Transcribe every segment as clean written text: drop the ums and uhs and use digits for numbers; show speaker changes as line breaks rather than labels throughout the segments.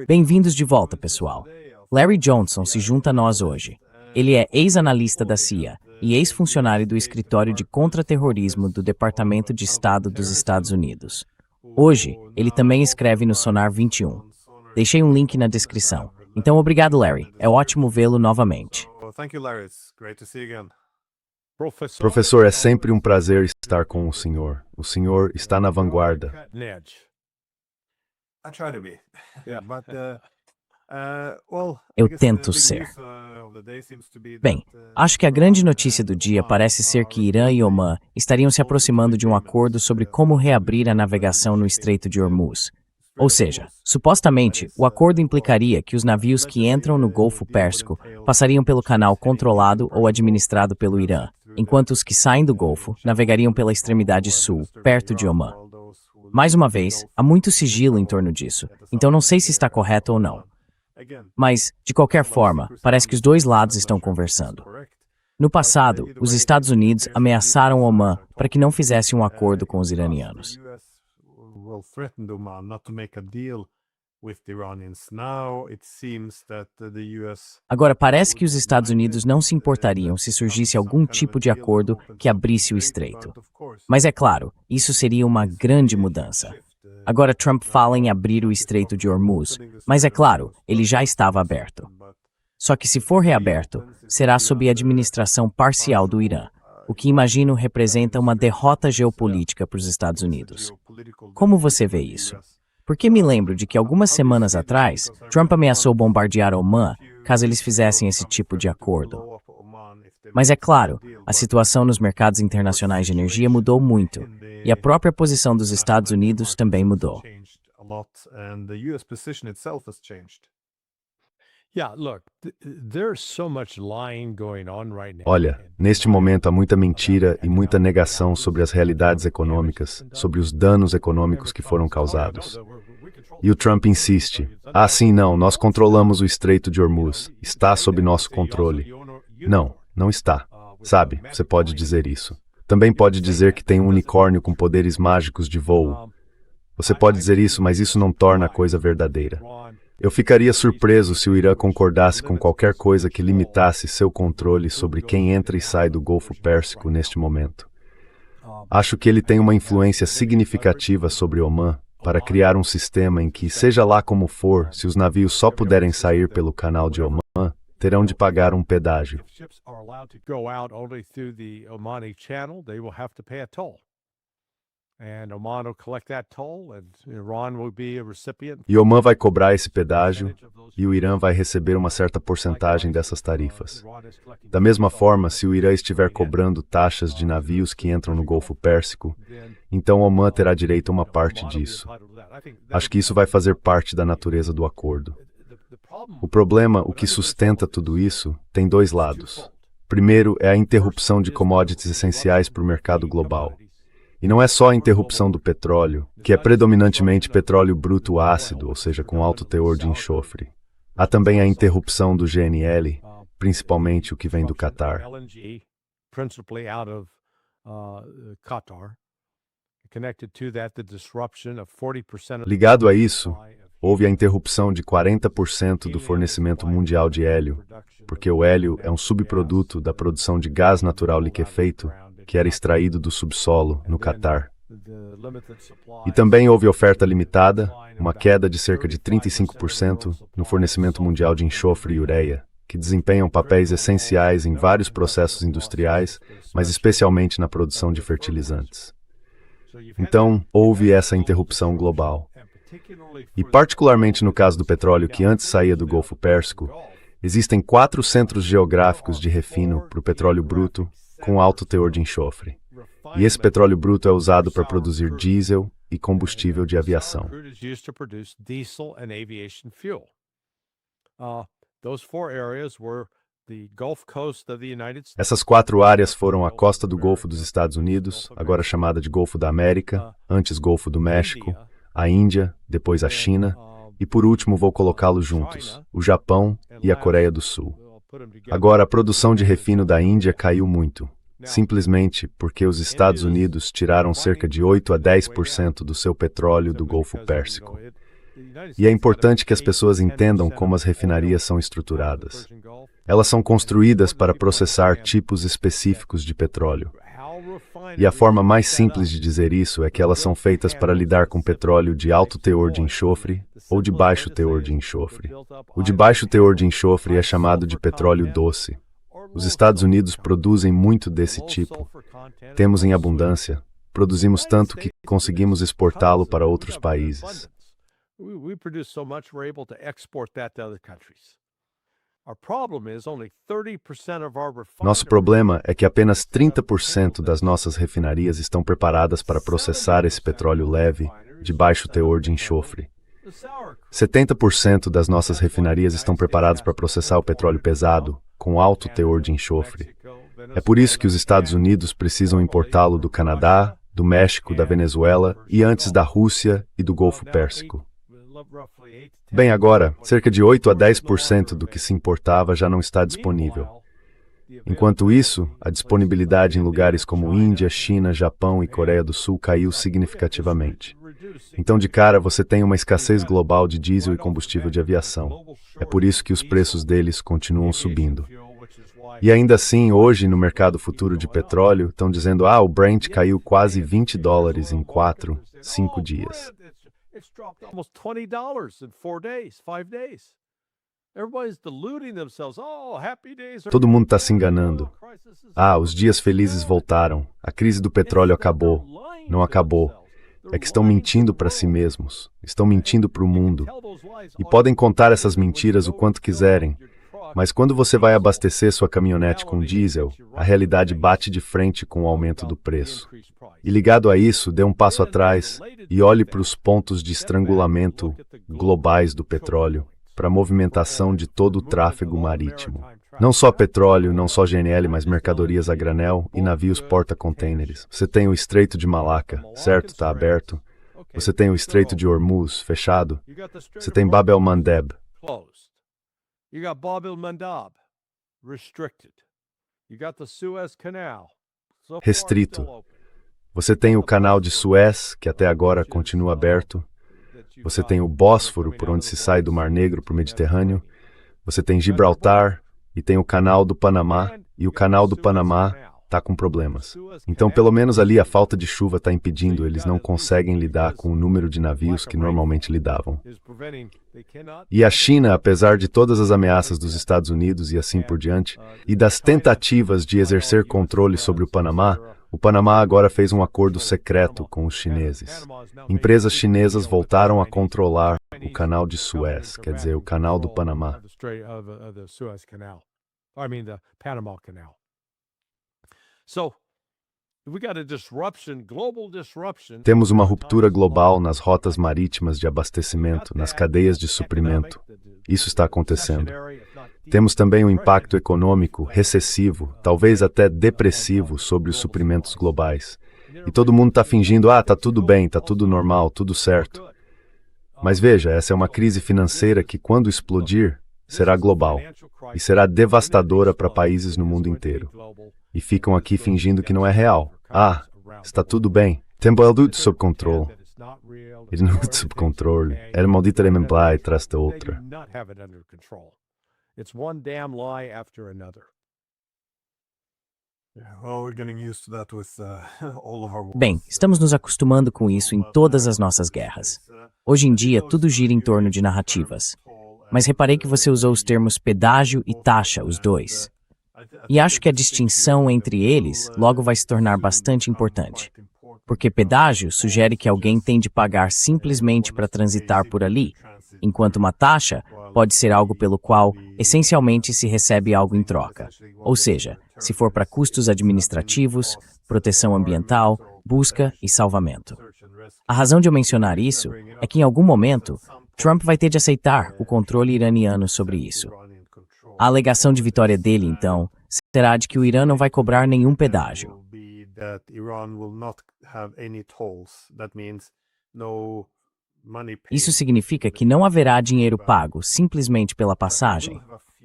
Bem-vindos de volta, pessoal. Larry Johnson se junta a nós hoje. Ele é ex-analista da CIA e ex-funcionário do Escritório de Contra-Terrorismo do Departamento de Estado dos Estados Unidos. Hoje, ele também escreve no Sonar 21. Deixei um link na descrição. Então, obrigado, Larry. É ótimo vê-lo novamente.
Professor, é sempre um prazer estar com o senhor. O senhor está na vanguarda.
Eu tento ser. Bem, acho que a grande notícia do dia parece ser que Irã e Omã estariam se aproximando de um acordo sobre como reabrir a navegação no Estreito de Hormuz. Ou seja, supostamente, o acordo implicaria que os navios que entram no Golfo Pérsico passariam pelo canal controlado ou administrado pelo Irã, enquanto os que saem do Golfo navegariam pela extremidade sul, perto de Omã. Mais uma vez, há muito sigilo em torno disso, então não sei se está correto ou não. Mas, de qualquer forma, parece que os dois lados estão conversando. No passado, os Estados Unidos ameaçaram Omã para que não fizesse um acordo com os iranianos. Agora, parece que os Estados Unidos não se importariam se surgisse algum tipo de acordo que abrisse o estreito. Mas é claro, isso seria uma grande mudança. Agora Trump fala em abrir o Estreito de Hormuz, mas é claro, ele já estava aberto. Só que se for reaberto, será sob a administração parcial do Irã, o que imagino representa uma derrota geopolítica para os Estados Unidos. Como você vê isso? Porque me lembro de que algumas semanas atrás, Trump ameaçou bombardear Omã caso eles fizessem esse tipo de acordo. Mas é claro, a situação nos mercados internacionais de energia mudou muito, e a própria posição dos Estados Unidos também mudou.
Olha, neste momento há muita mentira e muita negação sobre as realidades econômicas, sobre os danos econômicos que foram causados. E o Trump insiste: sim, não, nós controlamos o Estreito de Hormuz, está sob nosso controle. Não, não está. Sabe, você pode dizer isso. Também pode dizer que tem um unicórnio com poderes mágicos de voo. Você pode dizer isso, mas isso não torna a coisa verdadeira. Eu ficaria surpreso se o Irã concordasse com qualquer coisa que limitasse seu controle sobre quem entra e sai do Golfo Pérsico neste momento. Acho que ele tem uma influência significativa sobre Omã para criar um sistema em que, seja lá como for, se os navios só puderem sair pelo canal de Omã, terão de pagar um pedágio. E Omã vai cobrar esse pedágio e o Irã vai receber uma certa porcentagem dessas tarifas. Da mesma forma, se o Irã estiver cobrando taxas de navios que entram no Golfo Pérsico, então Omã terá direito a uma parte disso. Acho que isso vai fazer parte da natureza do acordo. O problema, o que sustenta tudo isso, tem dois lados. Primeiro é a interrupção de commodities essenciais para o mercado global. E não é só a interrupção do petróleo, que é predominantemente petróleo bruto ácido, ou seja, com alto teor de enxofre. Há também a interrupção do GNL, principalmente o que vem do Catar. Ligado a isso, houve a interrupção de 40% do fornecimento mundial de hélio, porque o hélio é um subproduto da produção de gás natural liquefeito, que era extraído do subsolo, no Catar. E também houve oferta limitada, uma queda de cerca de 35% no fornecimento mundial de enxofre e ureia, que desempenham papéis essenciais em vários processos industriais, mas especialmente na produção de fertilizantes. Então, houve essa interrupção global. E particularmente no caso do petróleo que antes saía do Golfo Pérsico, existem 4 centros geográficos de refino para o petróleo bruto com alto teor de enxofre. E esse petróleo bruto é usado para produzir diesel e combustível de aviação. Essas 4 áreas foram a costa do Golfo dos Estados Unidos, agora chamada de Golfo da América, antes Golfo do México, a Índia, depois a China, e por último vou colocá-los juntos, o Japão e a Coreia do Sul. Agora, a produção de refino da Índia caiu muito, simplesmente porque os Estados Unidos tiraram cerca de 8 a 10% do seu petróleo do Golfo Pérsico. E é importante que as pessoas entendam como as refinarias são estruturadas. Elas são construídas para processar tipos específicos de petróleo. E a forma mais simples de dizer isso é que elas são feitas para lidar com petróleo de alto teor de enxofre ou de baixo teor de enxofre. O de baixo teor de enxofre é chamado de petróleo doce. Os Estados Unidos produzem muito desse tipo. Temos em abundância. Produzimos tanto que conseguimos exportá-lo para outros países. Nosso problema é que apenas 30% das nossas refinarias estão preparadas para processar esse petróleo leve, de baixo teor de enxofre. 70% das nossas refinarias estão preparadas para processar o petróleo pesado, com alto teor de enxofre. É por isso que os Estados Unidos precisam importá-lo do Canadá, do México, da Venezuela e antes da Rússia e do Golfo Pérsico. Bem, agora, cerca de 8 a 10% do que se importava já não está disponível. Enquanto isso, a disponibilidade em lugares como Índia, China, Japão e Coreia do Sul caiu significativamente. Então, de cara, você tem uma escassez global de diesel e combustível de aviação. É por isso que os preços deles continuam subindo. E ainda assim, hoje, no mercado futuro de petróleo, estão dizendo, o Brent caiu quase $20 em 4, 5 dias. Todo mundo está se enganando. Os dias felizes voltaram. A crise do petróleo acabou. Não acabou. É que estão mentindo para si mesmos. Estão mentindo para o mundo. E podem contar essas mentiras o quanto quiserem. Mas quando você vai abastecer sua caminhonete com diesel, a realidade bate de frente com o aumento do preço. E ligado a isso, dê um passo atrás e olhe para os pontos de estrangulamento globais do petróleo, para a movimentação de todo o tráfego marítimo. Não só petróleo, não só GNL, mas mercadorias a granel e navios porta-contêineres. Você tem o Estreito de Malaca, certo? Está aberto. Você tem o Estreito de Hormuz, fechado. Você tem Bab el-Mandeb.
You got Bab el-Mandab, restricted. You got the Suez Canal.
Restrito. Você tem o Canal de Suez, que até agora continua aberto. Você tem o Bósforo, por onde se sai do Mar Negro para o Mediterrâneo. Você tem Gibraltar e tem o Canal do Panamá. E o Canal do Panamá está com problemas. Então, pelo menos ali, a falta de chuva está impedindo, eles não conseguem lidar com o número de navios que normalmente lidavam. E a China, apesar de todas as ameaças dos Estados Unidos e assim por diante, e das tentativas de exercer controle sobre o Panamá agora fez um acordo secreto com os chineses. Empresas chinesas voltaram a controlar o Canal de Suez, quer dizer, o Canal do Panamá. Temos uma ruptura global nas rotas marítimas de abastecimento, nas cadeias de suprimento. Isso está acontecendo. Temos também um impacto econômico recessivo, talvez até depressivo, sobre os suprimentos globais. E todo mundo está fingindo, está tudo bem, está tudo normal, tudo certo. Mas veja, essa é uma crise financeira que, quando explodir, será global e será devastadora para países no mundo inteiro. E ficam aqui fingindo que não é real. Está tudo bem. Tempo é tudo sob controle. Ele não está sob controle. É uma maldita mentira atrás da outra.
Bem, estamos nos acostumando com isso em todas as nossas guerras. Hoje em dia, tudo gira em torno de narrativas. Mas reparei que você usou os termos pedágio e taxa, os dois. E acho que a distinção entre eles logo vai se tornar bastante importante. Porque pedágio sugere que alguém tem de pagar simplesmente para transitar por ali, enquanto uma taxa pode ser algo pelo qual, essencialmente, se recebe algo em troca. Ou seja, se for para custos administrativos, proteção ambiental, busca e salvamento. A razão de eu mencionar isso é que, em algum momento, Trump vai ter de aceitar o controle iraniano sobre isso. A alegação de vitória dele, então, será de que o Irã não vai cobrar nenhum pedágio. Isso significa que não haverá dinheiro pago simplesmente pela passagem,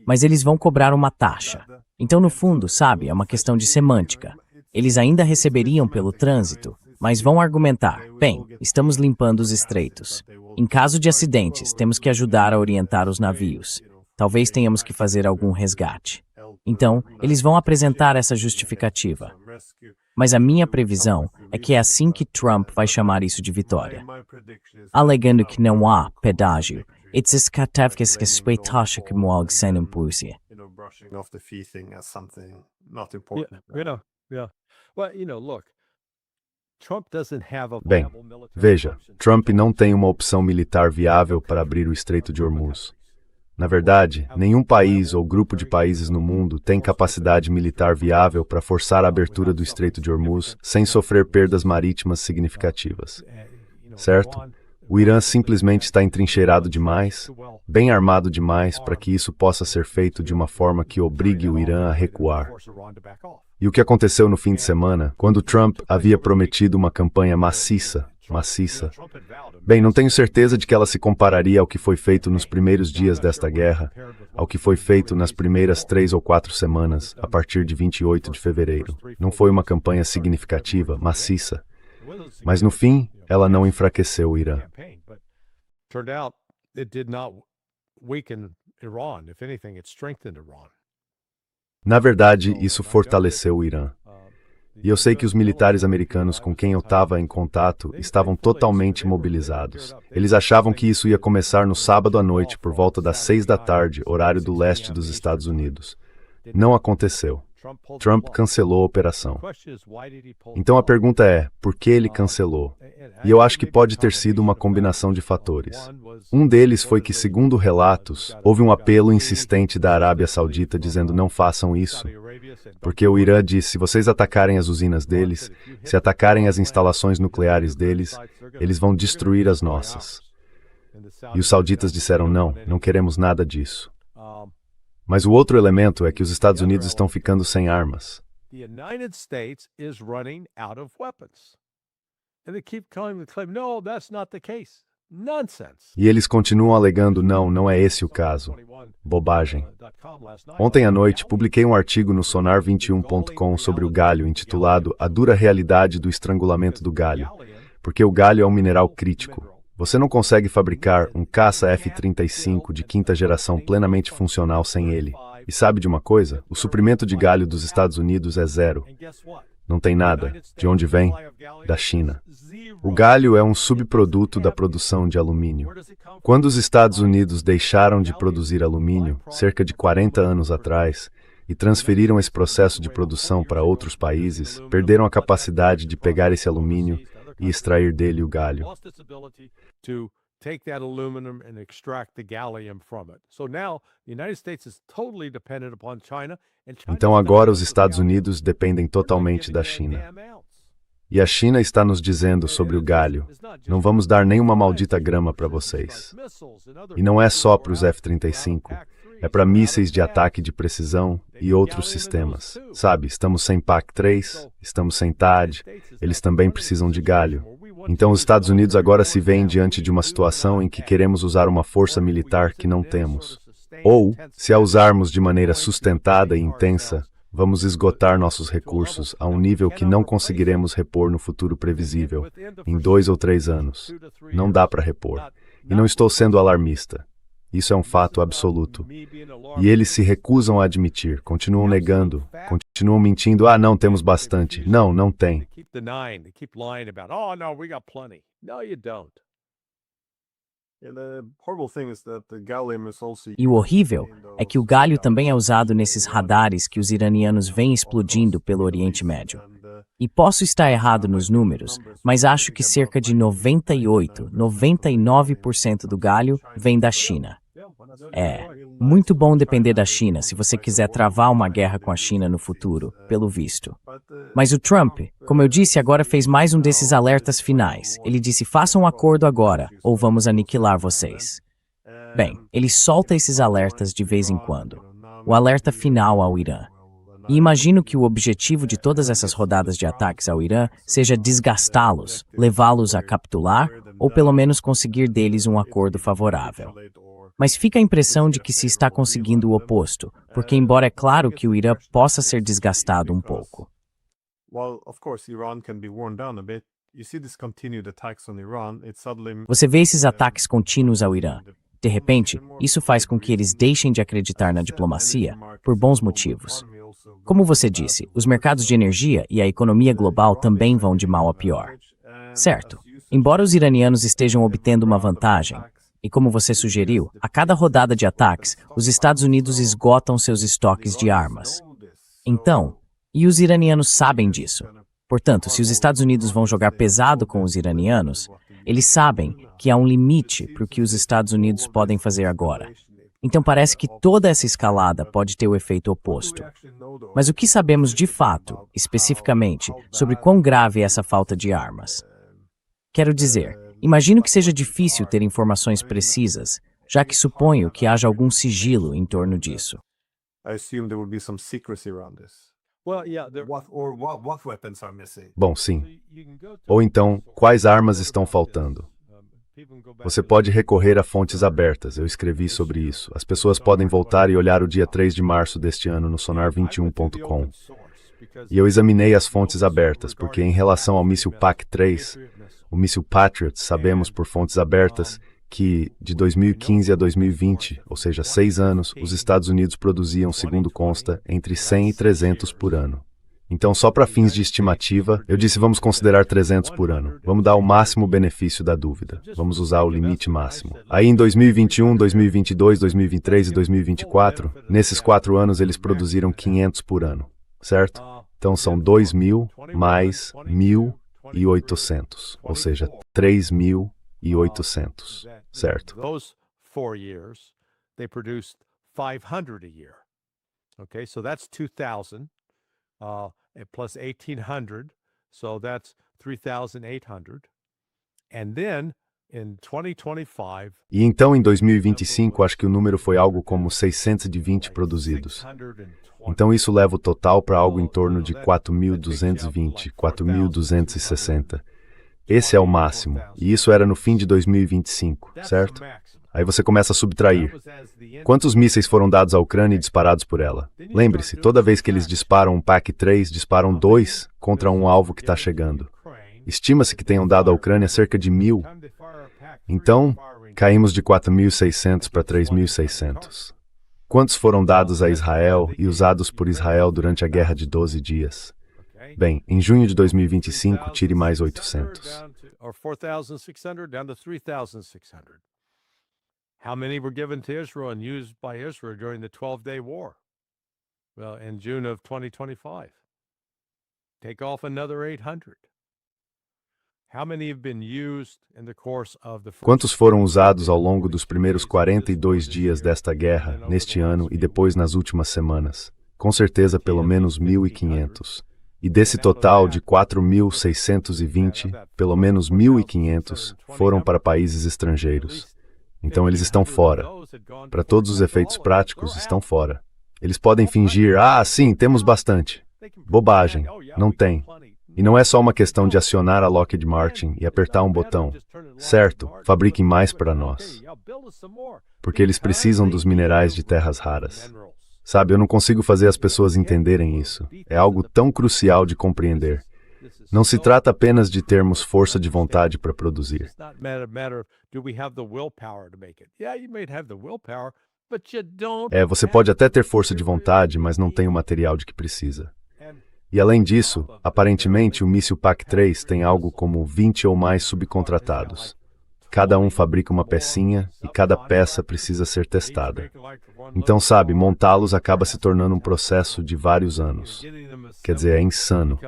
mas eles vão cobrar uma taxa. Então, no fundo, sabe, é uma questão de semântica. Eles ainda receberiam pelo trânsito, mas vão argumentar, bem, estamos limpando os estreitos. Em caso de acidentes, temos que ajudar a orientar os navios. Talvez tenhamos que fazer algum resgate. Então, eles vão apresentar essa justificativa. Mas a minha previsão é que é assim que Trump vai chamar isso de vitória, alegando que não há pedágio. It's
Bem, veja, Trump não tem uma opção militar viável para abrir o Estreito de Hormuz. Na verdade, nenhum país ou grupo de países no mundo tem capacidade militar viável para forçar a abertura do Estreito de Hormuz sem sofrer perdas marítimas significativas. Certo? O Irã simplesmente está entrincheirado demais, bem armado demais para que isso possa ser feito de uma forma que obrigue o Irã a recuar. E o que aconteceu no fim de semana, quando Trump havia prometido uma campanha maciça? Bem, não tenho certeza de que ela se compararia ao que foi feito nos primeiros dias desta guerra, ao que foi feito nas primeiras 3 ou 4 semanas, a partir de 28 de fevereiro. Não foi uma campanha significativa, maciça. Mas no fim, ela não enfraqueceu o Irã. Na verdade, isso fortaleceu o Irã. E eu sei que os militares americanos com quem eu estava em contato estavam totalmente mobilizados. Eles achavam que isso ia começar no sábado à noite, por volta das 6 da tarde, horário do leste dos Estados Unidos. Não aconteceu. Trump cancelou a operação. Então a pergunta é, por que ele cancelou? E eu acho que pode ter sido uma combinação de fatores. Um deles foi que, segundo relatos, houve um apelo insistente da Arábia Saudita dizendo não façam isso. Porque o Irã disse, se vocês atacarem as usinas deles, se atacarem as instalações nucleares deles, eles vão destruir as nossas. E os sauditas disseram não queremos nada disso. Mas o outro elemento é que os Estados Unidos estão ficando sem armas. E eles continuam alegando não é esse o caso. Bobagem. Ontem à noite, publiquei um artigo no Sonar21.com sobre o galho, intitulado A Dura Realidade do Estrangulamento do Galho, porque o galho é um mineral crítico. Você não consegue fabricar um caça F-35 de quinta geração plenamente funcional sem ele. E sabe de uma coisa? O suprimento de galho dos Estados Unidos é zero. Não tem nada. De onde vem? Da China. O galho é um subproduto da produção de alumínio. Quando os Estados Unidos deixaram de produzir alumínio, cerca de 40 anos atrás, e transferiram esse processo de produção para outros países, perderam a capacidade de pegar esse alumínio e extrair dele o galho. Então agora os Estados Unidos dependem totalmente da China. E a China está nos dizendo sobre o galho, não vamos dar nenhuma maldita grama para vocês. E não é só para os F-35, é para mísseis de ataque de precisão e outros sistemas. Sabe, estamos sem PAC-3, estamos sem THAAD, eles também precisam de galho. Então os Estados Unidos agora se veem diante de uma situação em que queremos usar uma força militar que não temos. Ou, se a usarmos de maneira sustentada e intensa, vamos esgotar nossos recursos a um nível que não conseguiremos repor no futuro previsível, em 2 ou 3 anos. Não dá para repor. E não estou sendo alarmista. Isso é um fato absoluto. E eles se recusam a admitir, continuam negando, continuam mentindo. Não temos bastante. Não tem.
E o horrível é que o galho também é usado nesses radares que os iranianos vêm explodindo pelo Oriente Médio. E posso estar errado nos números, mas acho que cerca de 99% do galho vem da China. É muito bom depender da China se você quiser travar uma guerra com a China no futuro, pelo visto. Mas o Trump, como eu disse, agora fez mais um desses alertas finais. Ele disse, façam um acordo agora, ou vamos aniquilar vocês. Bem, ele solta esses alertas de vez em quando. O alerta final ao Irã. E imagino que o objetivo de todas essas rodadas de ataques ao Irã seja desgastá-los, levá-los a capitular, ou pelo menos conseguir deles um acordo favorável. Mas fica a impressão de que se está conseguindo o oposto, porque embora é claro que o Irã possa ser desgastado um pouco. Você vê esses ataques contínuos ao Irã. De repente, isso faz com que eles deixem de acreditar na diplomacia, por bons motivos. Como você disse, os mercados de energia e a economia global também vão de mal a pior. Certo. Embora os iranianos estejam obtendo uma vantagem, e como você sugeriu, a cada rodada de ataques, os Estados Unidos esgotam seus estoques de armas. Então, e os iranianos sabem disso. Portanto, se os Estados Unidos vão jogar pesado com os iranianos, eles sabem que há um limite para o que os Estados Unidos podem fazer agora. Então parece que toda essa escalada pode ter o efeito oposto. Mas o que sabemos de fato, especificamente, sobre quão grave é essa falta de armas? Quero dizer, imagino que seja difícil ter informações precisas, já que suponho que haja algum sigilo em torno disso.
Bom, sim. Ou então, quais armas estão faltando? Você pode recorrer a fontes abertas, eu escrevi sobre isso. As pessoas podem voltar e olhar o dia 3 de março deste ano no sonar21.com. E eu examinei as fontes abertas, porque em relação ao míssil PAC-3, o míssil Patriot, sabemos por fontes abertas que, de 2015 a 2020, ou seja, 6 anos, os Estados Unidos produziam, segundo consta, entre 100 e 300 por ano. Então, só para fins de estimativa, eu disse vamos considerar 300 por ano. Vamos dar o máximo benefício da dúvida. Vamos usar o limite máximo. Aí em 2021, 2022, 2023 e 2024, nesses 4 anos eles produziram 500 por ano, certo? Então são 2.000 mais 1.800, ou seja, 3.800, certo?
Those 4 years, they produced 500 a year. Okay, so that's 2,000. Plus 1,800, so that's 3,800. And then, in 2025...
E então, em 2025, acho que o número foi algo como 620 produzidos. Então, isso leva o total para algo em torno de 4.220, 4.260. Esse é o máximo, e isso era no fim de 2025, certo? Aí você começa a subtrair. Quantos mísseis foram dados à Ucrânia e disparados por ela? Lembre-se, toda vez que eles disparam um PAC-3, disparam 2 contra um alvo que está chegando. Estima-se que tenham dado à Ucrânia cerca de 1.000. Então, caímos de 4.600 para 3.600. Quantos foram dados a Israel e usados por Israel durante a guerra de 12 dias? Bem, em junho de 2025, tire mais 800.
How many were given to Israel and used by Israel during the 12-day war? Well, in June of 2025. Take off another 800. How many have been used in the course of the...
Quantos foram usados ao longo dos primeiros 42 dias desta guerra, neste ano e depois nas últimas semanas? Com certeza pelo menos 1.500. E desse total de 4.620, pelo menos 1.500 foram para países estrangeiros. Então eles estão fora. Para todos os efeitos práticos, estão fora. Eles podem fingir, sim, temos bastante. Bobagem, não tem. E não é só uma questão de acionar a Lockheed Martin e apertar um botão. Certo, fabriquem mais para nós. Porque eles precisam dos minerais de terras raras. Sabe, eu não consigo fazer as pessoas entenderem isso. É algo tão crucial de compreender. Não se trata apenas de termos força de vontade para produzir. Você pode até ter força de vontade, mas não tem o material de que precisa. E além disso, aparentemente o míssil PAC-3 tem algo como 20 ou mais subcontratados. Cada um fabrica uma pecinha e cada peça precisa ser testada. Então, sabe, montá-los acaba se tornando um processo de vários anos. Quer dizer, é insano.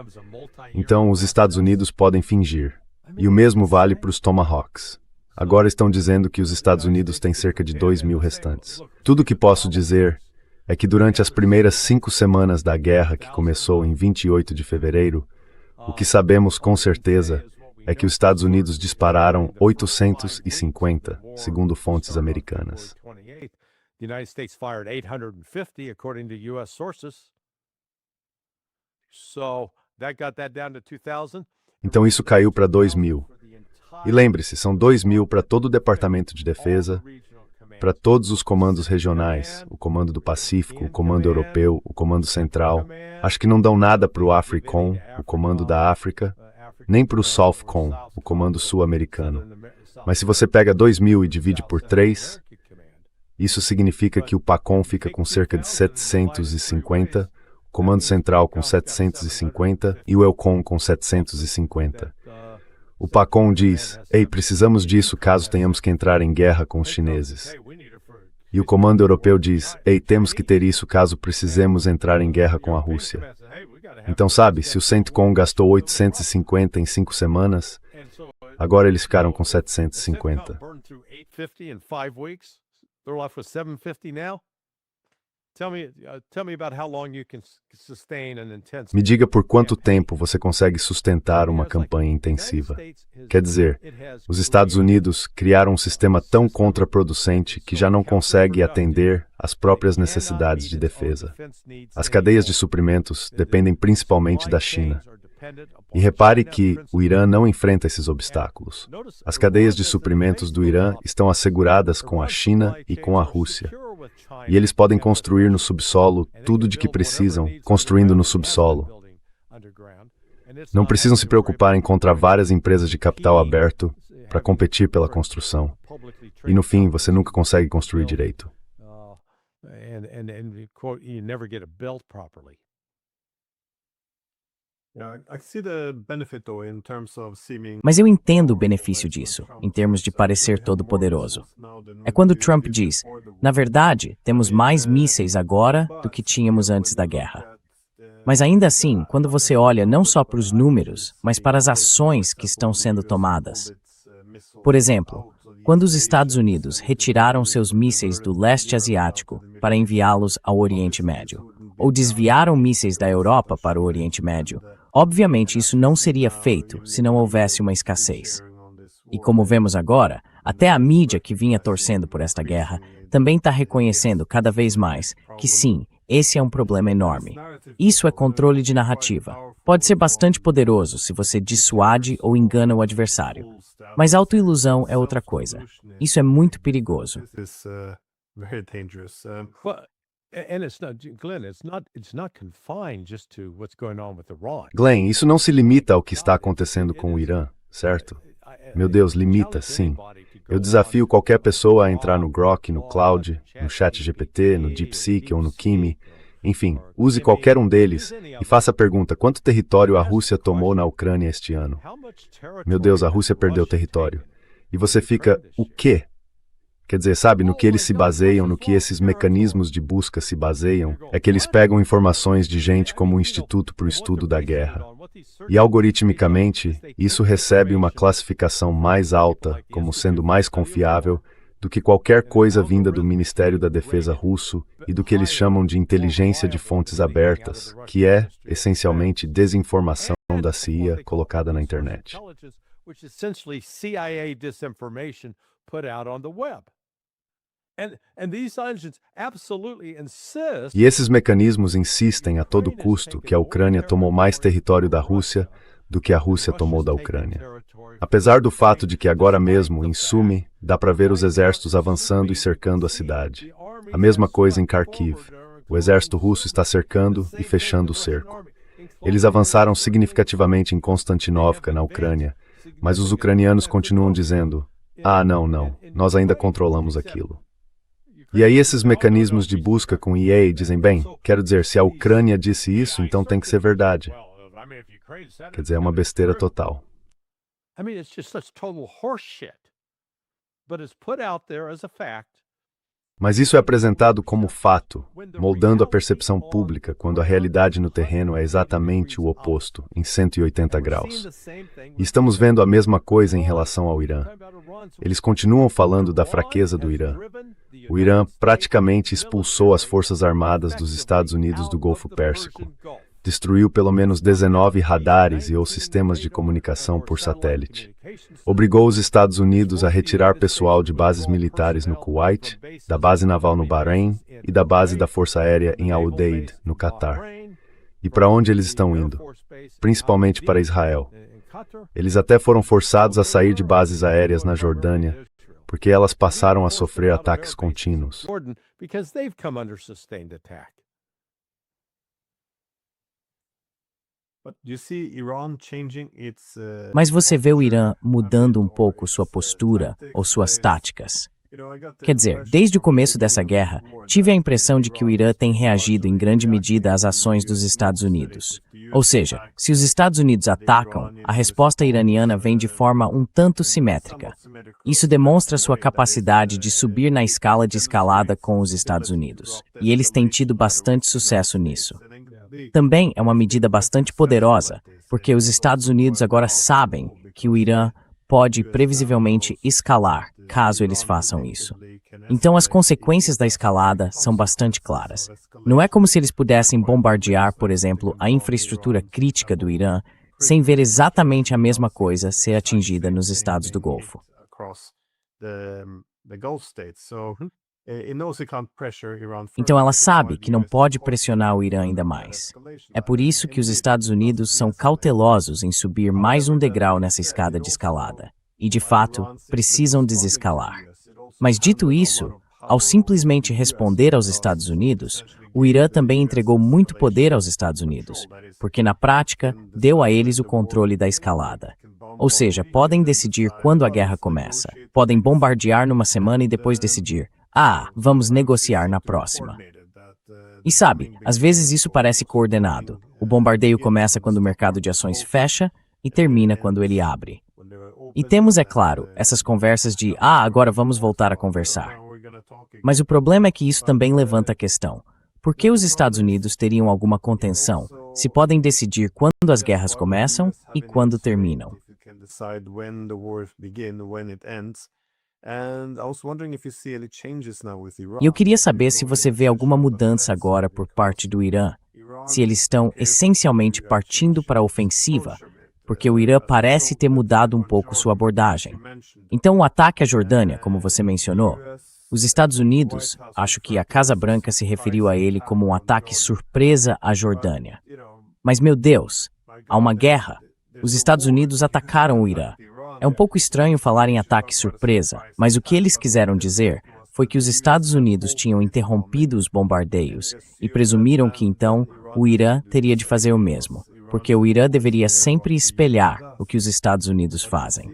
Então, os Estados Unidos podem fingir. E o mesmo vale para os Tomahawks. Agora estão dizendo que os Estados Unidos têm cerca de 2.000 restantes. Tudo o que posso dizer é que durante as primeiras 5 semanas da guerra, que começou em 28 de fevereiro, o que sabemos com certeza é que os Estados Unidos dispararam 850, segundo fontes americanas.
The United States fired 850, according to U.S. sources. So that got that down to 2,000.
Então isso caiu para 2.000. E lembre-se, são 2.000 para todo o Departamento de Defesa, para todos os comandos regionais, o Comando do Pacífico, o Comando Europeu, o Comando Central. Acho que não dão nada para o AFRICOM, o Comando da África, nem para o SOFCOM, o Comando Sul-Americano. Mas se você pega 2.000 e divide por 3, isso significa que o PACOM fica com cerca de 750, o Comando Central com 750 e o EUCOM com 750. O PACOM diz, ei, precisamos disso caso tenhamos que entrar em guerra com os chineses. E o Comando Europeu diz, ei, temos que ter isso caso precisemos entrar em guerra com a Rússia. Então, sabe, se o CENTCOM gastou 850 em 5 semanas, agora eles ficaram com 750. Me diga por quanto tempo você consegue sustentar uma campanha intensiva. Quer dizer, os Estados Unidos criaram um sistema tão contraproducente que já não consegue atender às próprias necessidades de defesa. As cadeias de suprimentos dependem principalmente da China. E repare que o Irã não enfrenta esses obstáculos. As cadeias de suprimentos do Irã estão asseguradas com a China e com a Rússia. E eles podem construir no subsolo tudo de que precisam, construindo no subsolo. Não precisam se preocupar em encontrar várias empresas de capital aberto para competir pela construção. E no fim, você nunca consegue construir direito.
Mas eu entendo o benefício disso, em termos de parecer todo-poderoso. É quando Trump diz, na verdade, temos mais mísseis agora do que tínhamos antes da guerra. Mas ainda assim, quando você olha não só para os números, mas para as ações que estão sendo tomadas. Por exemplo, quando os Estados Unidos retiraram seus mísseis do leste asiático para enviá-los ao Oriente Médio, ou desviaram mísseis da Europa para o Oriente Médio, obviamente isso não seria feito se não houvesse uma escassez. E como vemos agora, até a mídia que vinha torcendo por esta guerra também está reconhecendo cada vez mais que sim, esse é um problema enorme. Isso é controle de narrativa. Pode ser bastante poderoso se você dissuade ou engana o adversário. Mas autoilusão é outra coisa. Isso é muito perigoso.
Glenn, isso não se limita ao que está acontecendo com o Irã, certo? Meu Deus, limita, sim. Eu desafio qualquer pessoa a entrar no Grok, no Cloud, no ChatGPT, no DeepSeek ou no Kimi. Enfim, use qualquer um deles e faça a pergunta, quanto território a Rússia tomou na Ucrânia este ano? Meu Deus, a Rússia perdeu território. E você fica, o quê? Quer dizer, sabe, no que eles se baseiam, no que esses mecanismos de busca se baseiam, é que eles pegam informações de gente como o Instituto para o Estudo da Guerra. E algoritmicamente, isso recebe uma classificação mais alta, como sendo mais confiável, do que qualquer coisa vinda do Ministério da Defesa russo e do que eles chamam de inteligência de fontes abertas, que é, essencialmente, desinformação da CIA colocada na internet. E esses mecanismos insistem a todo custo que a Ucrânia tomou mais território da Rússia do que a Rússia tomou da Ucrânia. Apesar do fato de que agora mesmo, em Sumy, dá para ver os exércitos avançando e cercando a cidade. A mesma coisa em Kharkiv. O exército russo está cercando e fechando o cerco. Eles avançaram significativamente em Konstantinovka, na Ucrânia, mas os ucranianos continuam dizendo, não, nós ainda controlamos aquilo. E aí esses mecanismos de busca com EA dizem, bem, quero dizer, se a Ucrânia disse isso, então tem que ser verdade. Quer dizer, é uma besteira total. Mas isso é apresentado como fato, moldando a percepção pública, quando a realidade no terreno é exatamente o oposto, em 180 graus. E estamos vendo a mesma coisa em relação ao Irã. Eles continuam falando da fraqueza do Irã. O Irã praticamente expulsou as forças armadas dos Estados Unidos do Golfo Pérsico. Destruiu pelo menos 19 radares ou sistemas de comunicação por satélite. Obrigou os Estados Unidos a retirar pessoal de bases militares no Kuwait, da base naval no Bahrein e da base da Força Aérea em Al Udeid, no Catar. E para onde eles estão indo? Principalmente para Israel. Eles até foram forçados a sair de bases aéreas na Jordânia, porque elas passaram a sofrer ataques contínuos.
Mas você vê o Irã mudando um pouco sua postura ou suas táticas? Quer dizer, desde o começo dessa guerra, tive a impressão de que o Irã tem reagido em grande medida às ações dos Estados Unidos. Ou seja, se os Estados Unidos atacam, a resposta iraniana vem de forma um tanto simétrica. Isso demonstra sua capacidade de subir na escala de escalada com os Estados Unidos, e eles têm tido bastante sucesso nisso. Também é uma medida bastante poderosa, porque os Estados Unidos agora sabem que o Irã pode previsivelmente escalar caso eles façam isso. Então as consequências da escalada são bastante claras. Não é como se eles pudessem bombardear, por exemplo, a infraestrutura crítica do Irã sem ver exatamente a mesma coisa ser atingida nos estados do Golfo. Então ela sabe que não pode pressionar o Irã ainda mais. É por isso que os Estados Unidos são cautelosos em subir mais um degrau nessa escada de escalada. E, de fato, precisam desescalar. Mas dito isso, ao simplesmente responder aos Estados Unidos, o Irã também entregou muito poder aos Estados Unidos, porque na prática deu a eles o controle da escalada. Ou seja, podem decidir quando a guerra começa. Podem bombardear numa semana e depois decidir: vamos negociar na próxima. E sabe, às vezes isso parece coordenado. O bombardeio começa quando o mercado de ações fecha e termina quando ele abre. E temos, é claro, essas conversas de agora vamos voltar a conversar. Mas o problema é que isso também levanta a questão: por que os Estados Unidos teriam alguma contenção se podem decidir quando as guerras começam e quando terminam? E eu queria saber se você vê alguma mudança agora por parte do Irã, se eles estão essencialmente partindo para a ofensiva, porque o Irã parece ter mudado um pouco sua abordagem. Então o ataque à Jordânia, como você mencionou, os Estados Unidos, acho que a Casa Branca se referiu a ele como um ataque surpresa à Jordânia. Mas meu Deus, há uma guerra. Os Estados Unidos atacaram o Irã. É um pouco estranho falar em ataque surpresa, mas o que eles quiseram dizer foi que os Estados Unidos tinham interrompido os bombardeios e presumiram que então o Irã teria de fazer o mesmo, porque o Irã deveria sempre espelhar o que os Estados Unidos fazem.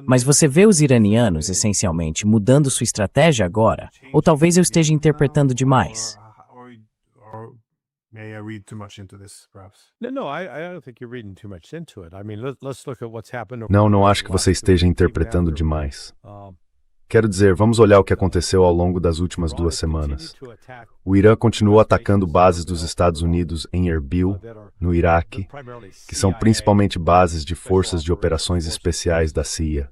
Mas você vê os iranianos, essencialmente, mudando sua estratégia agora? Ou talvez eu esteja interpretando demais?
May I read too much into this, perhaps? No, I don't think you're reading too much into it. I mean, let's look at what's happened.
Não acho que você esteja interpretando demais. Quero dizer, vamos olhar o que aconteceu ao longo das últimas 2 semanas. O Irã continuou atacando bases dos Estados Unidos em Erbil, no Iraque, que são principalmente bases de forças de operações especiais da CIA.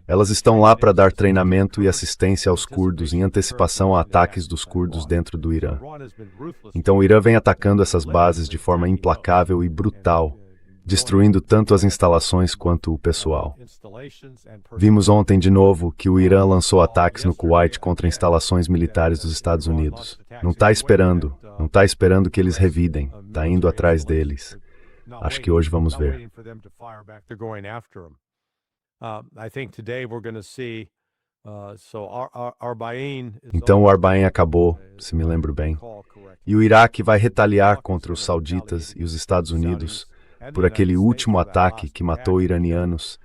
Elas estão lá para dar treinamento e assistência aos curdos em antecipação a ataques dos curdos dentro do Irã. Então o Irã vem atacando essas bases de forma implacável e brutal, destruindo tanto as instalações quanto o pessoal. Vimos ontem de novo que o Irã lançou ataques no Kuwait contra instalações militares dos Estados Unidos. Não está esperando que eles revidem, está indo atrás deles. Acho que hoje vamos ver. Então o Arbaeen acabou, se me lembro bem, e o Iraque vai retaliar contra os sauditas e os Estados Unidos por aquele último ataque que matou iranianos,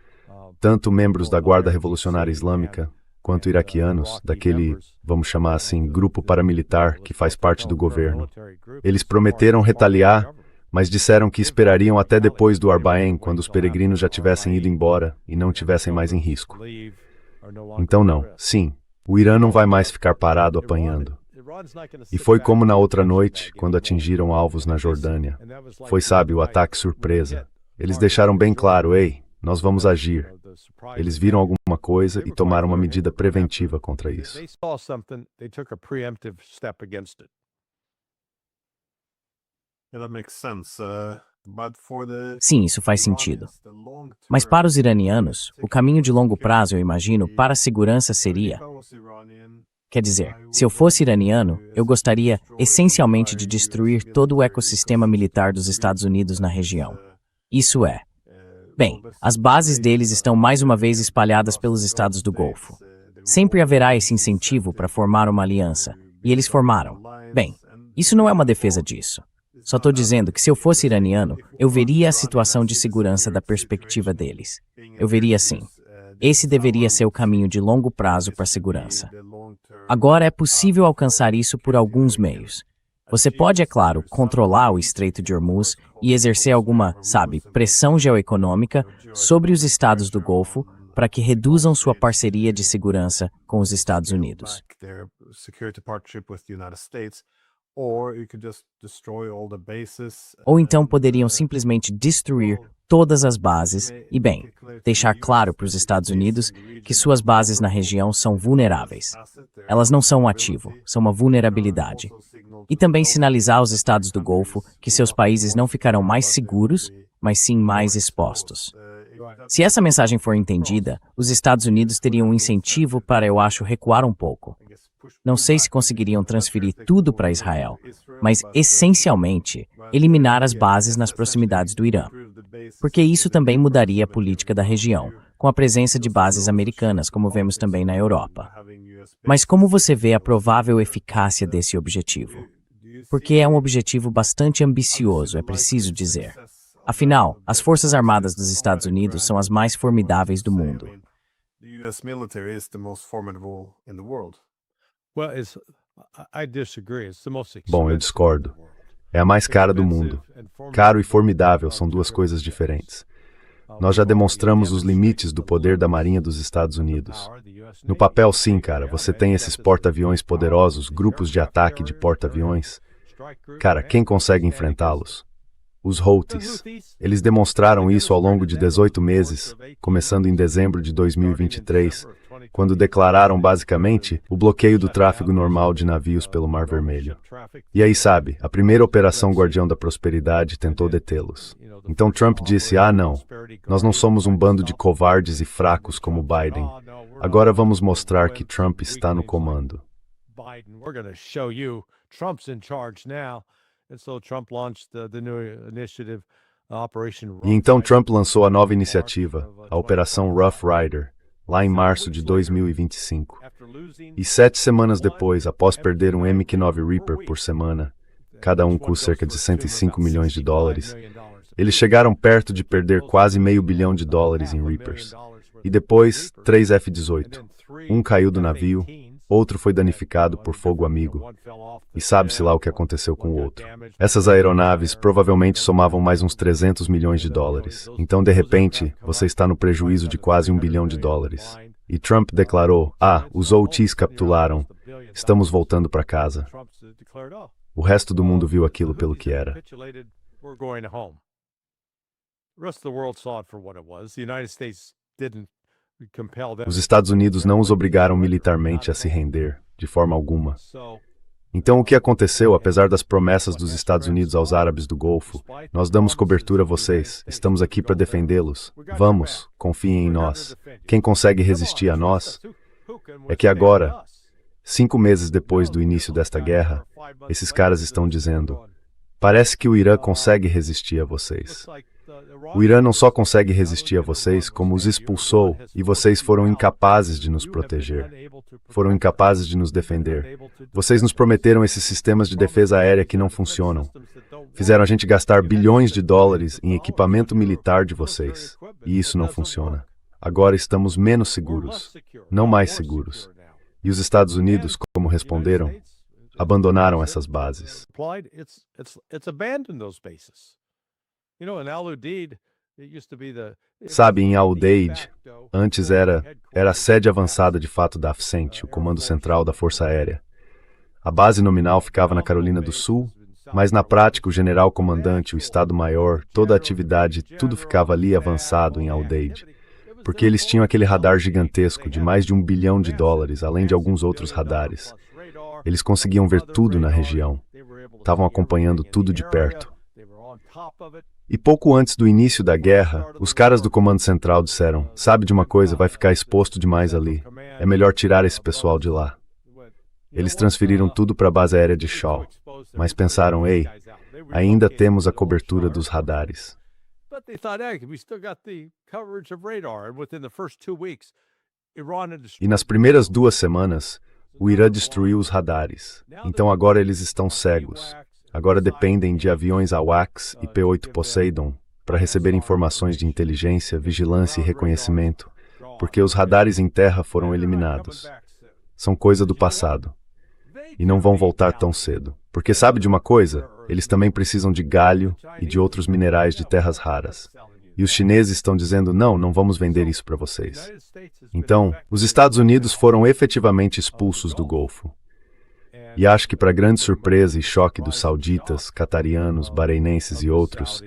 tanto membros da Guarda Revolucionária Islâmica quanto iraquianos, daquele, vamos chamar assim, grupo paramilitar que faz parte do governo. Eles prometeram retaliar, mas disseram que esperariam até depois do Arbaeen, quando os peregrinos já tivessem ido embora e não tivessem mais em risco. Então sim, o Irã não vai mais ficar parado apanhando. E foi como na outra noite, quando atingiram alvos na Jordânia. Foi, o ataque surpresa. Eles deixaram bem claro, nós vamos agir. Eles viram alguma coisa e tomaram uma medida preventiva contra isso.
Sim, isso faz sentido. Mas para os iranianos, o caminho de longo prazo, eu imagino, para a segurança seria... Quer dizer, se eu fosse iraniano, eu gostaria, essencialmente, de destruir todo o ecossistema militar dos Estados Unidos na região. Isso é. Bem, as bases deles estão mais uma vez espalhadas pelos estados do Golfo. Sempre haverá esse incentivo para formar uma aliança, e eles formaram. Bem, isso não é uma defesa disso. Só estou dizendo que se eu fosse iraniano, eu veria a situação de segurança da perspectiva deles. Eu veria assim. Esse deveria ser o caminho de longo prazo para a segurança. Agora é possível alcançar isso por alguns meios. Você pode, é claro, controlar o Estreito de Hormuz e exercer alguma, pressão geoeconômica sobre os estados do Golfo para que reduzam sua parceria de segurança com os Estados Unidos. Ou então poderiam simplesmente destruir todas as bases e, bem, deixar claro para os Estados Unidos que suas bases na região são vulneráveis. Elas não são um ativo, são uma vulnerabilidade. E também sinalizar aos estados do Golfo que seus países não ficarão mais seguros, mas sim mais expostos. Se essa mensagem for entendida, os Estados Unidos teriam um incentivo para, eu acho, recuar um pouco. Não sei se conseguiriam transferir tudo para Israel, mas, essencialmente, eliminar as bases nas proximidades do Irã. Porque isso também mudaria a política da região, com a presença de bases americanas, como vemos também na Europa. Mas como você vê a provável eficácia desse objetivo? Porque é um objetivo bastante ambicioso, é preciso dizer. Afinal, as Forças Armadas dos Estados Unidos são as mais formidáveis do mundo.
Bom, eu discordo. É a mais cara do mundo. Caro e formidável são duas coisas diferentes. Nós já demonstramos os limites do poder da Marinha dos Estados Unidos. No papel, sim, cara, você tem esses porta-aviões poderosos, grupos de ataque de porta-aviões. Cara, quem consegue enfrentá-los? Os Houthis. Eles demonstraram isso ao longo de 18 meses, começando em dezembro de 2023, quando declararam basicamente o bloqueio do tráfego normal de navios pelo Mar Vermelho. E aí, a primeira Operação Guardião da Prosperidade tentou detê-los. Então Trump disse, não, nós não somos um bando de covardes e fracos como Biden. Agora vamos mostrar que Trump está no comando. E então Trump lançou a nova iniciativa, a Operação Rough Rider, lá em março de 2025. E 7 semanas depois, após perder um MQ-9 Reaper por semana, cada um custa cerca de 105 milhões de dólares, eles chegaram perto de perder quase $500 milhão em Reapers. E depois, 3 F-18. Um caiu do navio, outro foi danificado por fogo amigo. E sabe-se lá o que aconteceu com o outro. Essas aeronaves provavelmente somavam mais uns 300 milhões de dólares. Então, de repente, você está no prejuízo de quase $1 bilhão. E Trump declarou, os Houthis capitularam, estamos voltando para casa. O resto do mundo viu aquilo pelo que era. Os Estados Unidos não os obrigaram militarmente a se render, de forma alguma. Então, o que aconteceu, apesar das promessas dos Estados Unidos aos árabes do Golfo? Nós damos cobertura a vocês, estamos aqui para defendê-los. Vamos, confiem em nós. Quem consegue resistir a nós? É que agora, 5 meses depois do início desta guerra, esses caras estão dizendo, parece que o Irã consegue resistir a vocês. O Irã não só consegue resistir a vocês, como os expulsou, e vocês foram incapazes de nos proteger. Foram incapazes de nos defender. Vocês nos prometeram esses sistemas de defesa aérea que não funcionam. Fizeram a gente gastar bilhões de dólares em equipamento militar de vocês. E isso não funciona. Agora estamos menos seguros, não mais seguros. E os Estados Unidos, como responderam, abandonaram essas bases. Sabe, em Al-Udeid, antes era a sede avançada de fato da AFCENT, o Comando Central da Força Aérea. A base nominal ficava na Carolina do Sul, mas na prática o general-comandante, o Estado-Maior, toda a atividade, tudo ficava ali avançado em Al-Udeid. Porque eles tinham aquele radar gigantesco de mais de $1 bilhão, além de alguns outros radares. Eles conseguiam ver tudo na região. Estavam acompanhando tudo de perto. E pouco antes do início da guerra, os caras do Comando Central disseram, sabe de uma coisa, vai ficar exposto demais ali. É melhor tirar esse pessoal de lá. Eles transferiram tudo para a base aérea de Shaw. Mas pensaram, ainda temos a cobertura dos radares. E nas primeiras 2 semanas, o Irã destruiu os radares. Então agora eles estão cegos. agora dependem de aviões AWACS e P-8 Poseidon para receber informações de inteligência, vigilância e reconhecimento, porque os radares em terra foram eliminados. São coisa do passado. E não vão voltar tão cedo. Porque sabe de uma coisa? Eles também precisam de galho e de outros minerais de terras raras. E os chineses estão dizendo, não vamos vender isso para vocês. Então, os Estados Unidos foram efetivamente expulsos do Golfo. E acho que, para grande surpresa e choque dos sauditas, catarianos, bahreinenses e outros,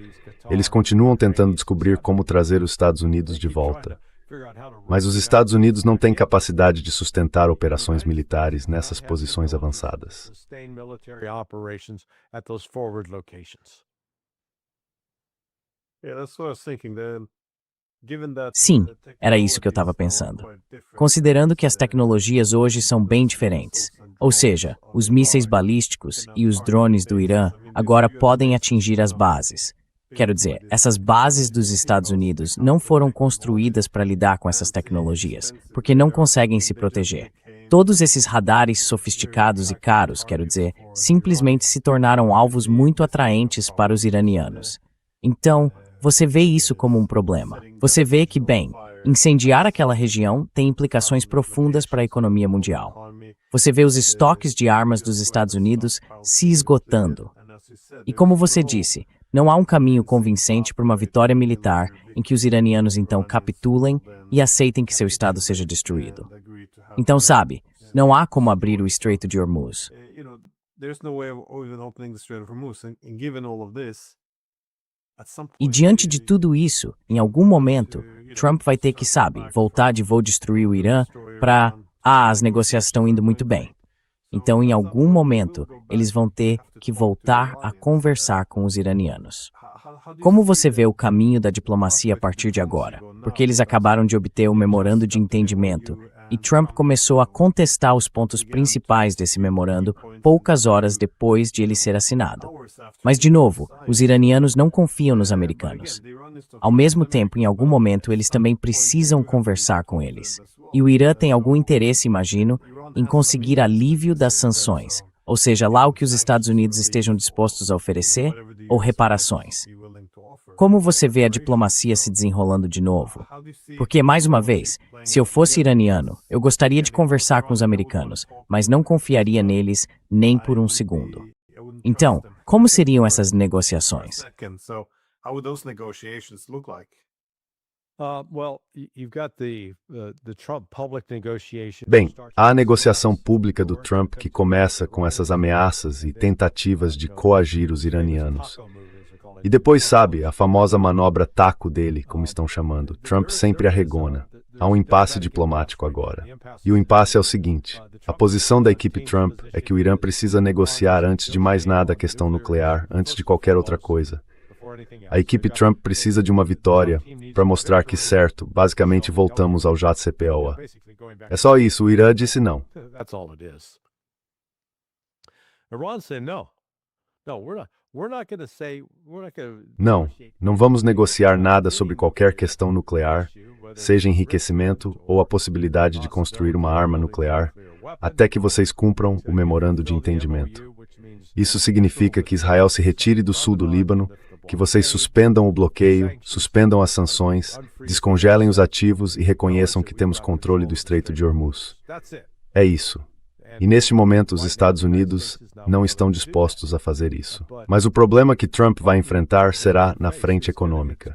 eles continuam tentando descobrir como trazer os Estados Unidos de volta. Mas os Estados Unidos não têm capacidade de sustentar operações militares nessas posições avançadas.
Sim, era isso que eu estava pensando. Considerando que as tecnologias hoje são bem diferentes, ou seja, os mísseis balísticos e os drones do Irã agora podem atingir as bases. Quero dizer, essas bases dos Estados Unidos não foram construídas para lidar com essas tecnologias, porque não conseguem se proteger. Todos esses radares sofisticados e caros, quero dizer, simplesmente se tornaram alvos muito atraentes para os iranianos. Então, você vê isso como um problema. Você vê que, bem, incendiar aquela região tem implicações profundas para a economia mundial. Você vê os estoques de armas dos Estados Unidos se esgotando. E como você disse, não há um caminho convincente para uma vitória militar em que os iranianos então capitulem e aceitem que seu estado seja destruído. Então, sabe, não há como abrir o Estreito de Hormuz. E diante de tudo isso, em algum momento, Trump vai ter que, sabe, voltar de vou destruir o Irã para, as negociações estão indo muito bem. Então, em algum momento, eles vão ter que voltar a conversar com os iranianos. Como você vê o caminho da diplomacia a partir de agora? Porque eles acabaram de obter o memorando de entendimento e Trump começou a contestar os pontos principais desse memorando poucas horas depois de ele ser assinado. Mas, de novo, os iranianos não confiam nos americanos. Ao mesmo tempo, em algum momento, eles também precisam conversar com eles. E o Irã tem algum interesse, imagino, em conseguir alívio das sanções, ou seja, lá o que os Estados Unidos estejam dispostos a oferecer, ou reparações. Como você vê a diplomacia se desenrolando de novo? Porque, mais uma vez, se eu fosse iraniano, eu gostaria de conversar com os americanos, mas não confiaria neles nem por um segundo. Então, como seriam essas negociações?
Bem, há a negociação pública do Trump que começa com essas ameaças e tentativas de coagir os iranianos. E depois, sabe, a famosa manobra taco dele, como estão chamando. Trump sempre arregona. Há um impasse diplomático agora. E o impasse é o seguinte: a posição da equipe Trump é que o Irã precisa negociar antes de mais nada a questão nuclear, antes de qualquer outra coisa. A equipe Trump precisa de uma vitória para mostrar que, certo, basicamente voltamos ao JCPOA. É só isso, o Irã disse não. Não vamos negociar nada sobre qualquer questão nuclear, seja enriquecimento ou a possibilidade de construir uma arma nuclear, até que vocês cumpram o memorando de entendimento. Isso significa que Israel se retire do sul do Líbano, que vocês suspendam o bloqueio, suspendam as sanções, descongelem os ativos e reconheçam que temos controle do Estreito de Hormuz. É isso. E neste momento os Estados Unidos não estão dispostos a fazer isso. Mas o problema que Trump vai enfrentar será na frente econômica.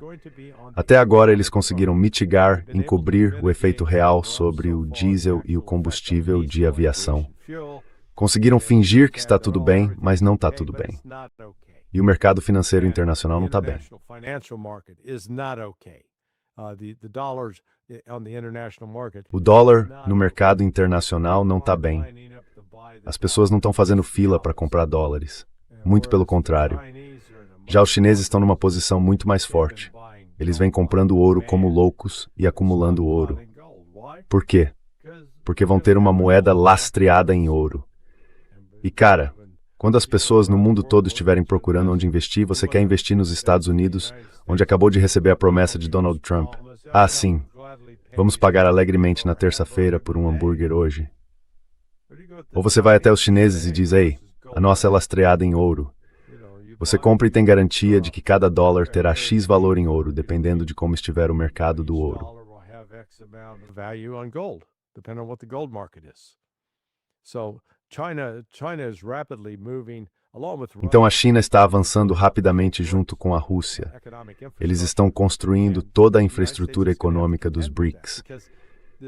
Até agora eles conseguiram mitigar, encobrir o efeito real sobre o diesel e o combustível de aviação. Conseguiram fingir que está tudo bem, mas não está tudo bem. E o mercado financeiro internacional não está bem. O dólar no mercado internacional não está bem. As pessoas não estão fazendo fila para comprar dólares. Muito pelo contrário. Já os chineses estão numa posição muito mais forte. Eles vêm comprando ouro como loucos e acumulando ouro. Por quê? Porque vão ter uma moeda lastreada em ouro. E cara, quando as pessoas no mundo todo estiverem procurando onde investir, você quer investir nos Estados Unidos, onde acabou de receber a promessa de Donald Trump. Ah, sim. Vamos pagar alegremente na terça-feira por um hambúrguer hoje. Ou você vai até os chineses e diz, ei, a nossa é lastreada em ouro. Você compra e tem garantia de que cada dólar terá X valor em ouro, dependendo de como estiver o mercado do ouro. Então a China está avançando rapidamente junto com a Rússia. Eles estão construindo toda a infraestrutura econômica dos BRICS.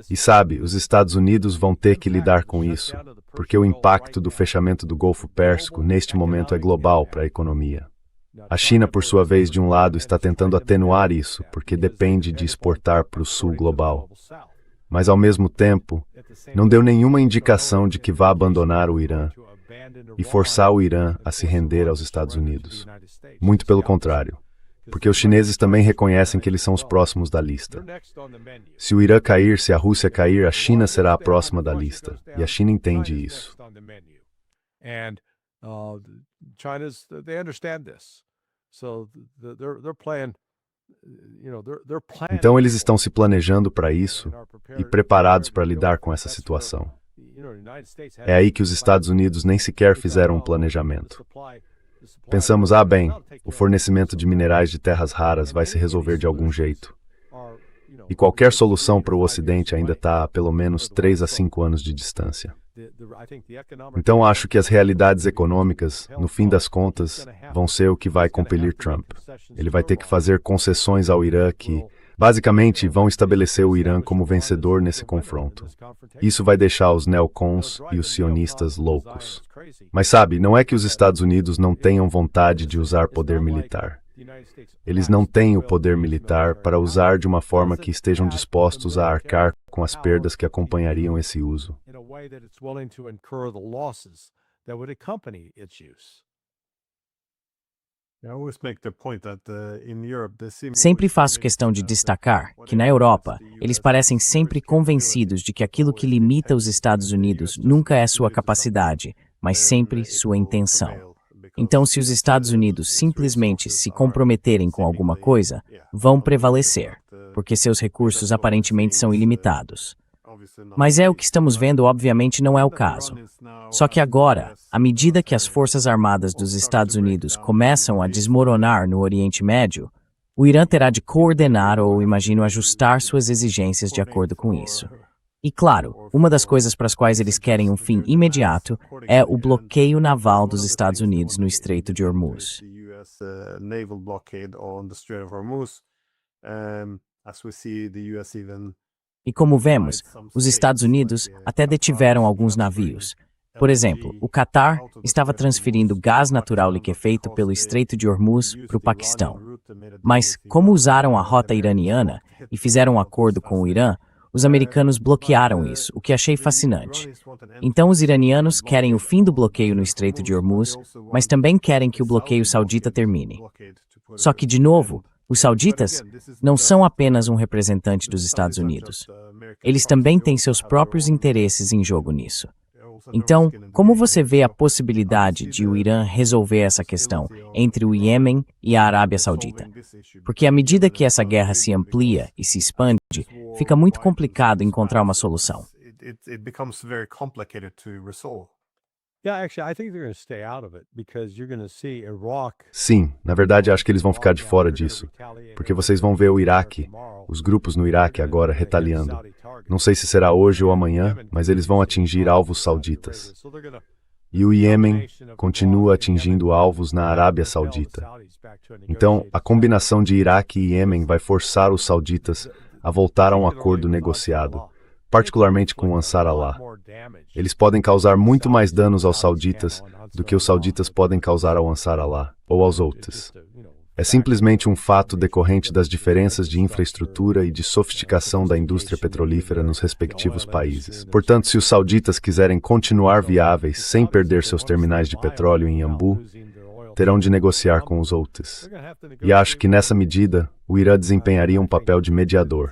E sabe, os Estados Unidos vão ter que lidar com isso, porque o impacto do fechamento do Golfo Pérsico neste momento é global para a economia. A China, por sua vez, de um lado, está tentando atenuar isso, porque depende de exportar para o sul global. Mas, ao mesmo tempo, não deu nenhuma indicação de que vá abandonar o Irã e forçar o Irã a se render aos Estados Unidos. Muito pelo contrário, porque os chineses também reconhecem que eles são os próximos da lista. Se o Irã cair, se a Rússia cair, a China será a próxima da lista, e a China entende isso. Então eles estão se planejando para isso e preparados para lidar com essa situação. É aí que os Estados Unidos nem sequer fizeram um planejamento. Pensamos, bem, o fornecimento de minerais de terras raras vai se resolver de algum jeito. E qualquer solução para o Ocidente ainda está a pelo menos 3 a 5 anos de distância. Então acho que as realidades econômicas, no fim das contas, vão ser o que vai compelir Trump. Ele vai ter que fazer concessões ao Irã que, basicamente, vão estabelecer o Irã como vencedor nesse confronto. Isso vai deixar os neocons e os sionistas loucos. Mas sabe, não é que os Estados Unidos não tenham vontade de usar poder militar. Eles não têm o poder militar para usar de uma forma que estejam dispostos a arcar com as perdas que acompanhariam esse uso.
Sempre faço questão de destacar que, na Europa, eles parecem sempre convencidos de que aquilo que limita os Estados Unidos nunca é sua capacidade, mas sempre sua intenção. Então, se os Estados Unidos simplesmente se comprometerem com alguma coisa, vão prevalecer, porque seus recursos aparentemente são ilimitados. Mas o que estamos vendo, obviamente, não é o caso. Só que agora, à medida que as Forças Armadas dos Estados Unidos começam a desmoronar no Oriente Médio, o Irã terá de coordenar ou, imagino, ajustar suas exigências de acordo com isso. E claro, uma das coisas para as quais eles querem um fim imediato é o bloqueio naval dos Estados Unidos no Estreito de Hormuz. E como vemos, os Estados Unidos até detiveram alguns navios. Por exemplo, o Catar estava transferindo gás natural liquefeito pelo Estreito de Hormuz para o Paquistão. Mas, como usaram a rota iraniana e fizeram um acordo com o Irã, os americanos bloquearam isso, o que achei fascinante. Então os iranianos querem o fim do bloqueio no Estreito de Hormuz, mas também querem que o bloqueio saudita termine. Só que, de novo, os sauditas não são apenas um representante dos Estados Unidos. Eles também têm seus próprios interesses em jogo nisso. Então, como você vê a possibilidade de o Irã resolver essa questão entre o Iêmen e a Arábia Saudita? Porque à medida que essa guerra se amplia e se expande, fica muito complicado encontrar uma solução.
Sim, na verdade acho que eles vão ficar de fora disso, porque vocês vão ver o Iraque, os grupos no Iraque agora retaliando. Não sei se será hoje ou amanhã, mas eles vão atingir alvos sauditas. E o Iêmen continua atingindo alvos na Arábia Saudita. Então, a combinação de Iraque e Iêmen vai forçar os sauditas a voltar a um acordo negociado, particularmente com o Ansar Allah. Eles podem causar muito mais danos aos sauditas do que os sauditas podem causar ao Ansar Allah ou aos outros. É simplesmente um fato decorrente das diferenças de infraestrutura e de sofisticação da indústria petrolífera nos respectivos países. Portanto, se os sauditas quiserem continuar viáveis sem perder seus terminais de petróleo em Yanbu, terão de negociar com os outros. E acho que nessa medida, o Irã desempenharia um papel de mediador.